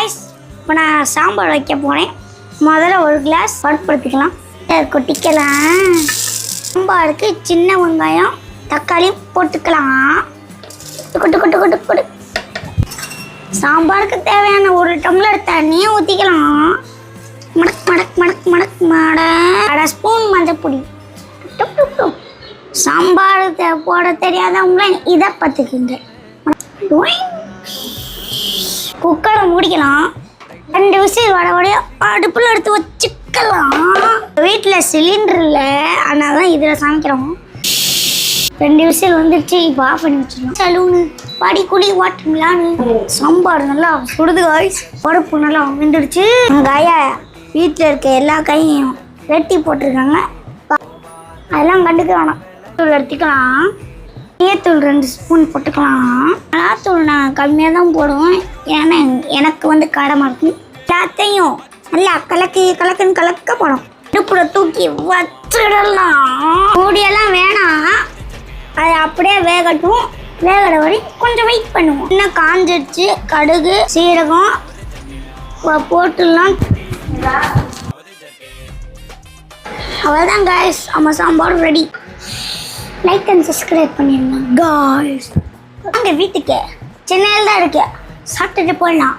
Guys, இப்போ நான் சாம்பார் வைக்க போகிறேன். முதல்ல ஒரு கிளாஸ் பருப்பு எடுத்துக்கலாம், கொட்டிக்கலாம். சாம்பாருக்கு சின்ன வெங்காயம் தக்காளி போட்டுக்கலாம். கொட்டு கொட்டு கொட்டு கொட்டு. சாம்பாருக்கு தேவையான ஒரு டம்ளர் தண்ணியை ஊற்றிக்கலாம். மடக் மடக் மடக் மடக் மடக். 1/2 ஸ்பூன் மஞ்சப்பொடி. சாம்பாருக்கு போட தெரியாதவங்கள இதை பார்த்துக்குங்க. குக்கரை மூடிக்கலாம். 2 விசில் வட வடையா அடுப்பில் எடுத்து வச்சுக்கலாம். வீட்டில் சிலிண்டர் இல்லை, அதனால தான் இதில் சமைக்கிறோம். 2 விசில் வந்துடுச்சு, இப்போ ஆஃப் பண்ணி வச்சுருக்கோம். சலூனு பாடி குடி வாட்டுங்களான்னு. சாம்பார் நல்லா சுடுது காய்ஸ். பருப்பு நல்லா வெந்துடுச்சு. காயா வீட்டில் இருக்க எல்லா காயும் வெட்டி போட்டிருக்காங்க, அதெல்லாம் கண்டுக்க வேணாம். தூள் எடுத்துக்கலாம். தூள் 2 ஸ்பூன் போட்டுக்கலாம். மிளகாத்தூள் நான் கம்மியாக தான் போடுவேன், ஏன்னா எனக்கு வந்து காரமாக இருக்கும். எல்லாத்தையும் நல்லா கலக்குன்னு கலக்க போடும். அடுப்புல தூக்கி வச்சிடலாம். மூடியெல்லாம் வேணாம், அது அப்படியே வேகட்டும். வேகிற வரை கொஞ்சம் வெயிட் பண்ணுவோம். இன்னும் காஞ்சிடுச்சு. கடுகு சீரகம் போட்டுடலாம். அவ்வளோதான் காய்ஸ், நம்ம sambar ready. Like and subscribe பண்ணிடுங்க காய்ஸ். அங்கே வீட்டுக்கு சென்னையில் தான் இருக்கு, சாப்பிட்டுட்டு போடலாம்.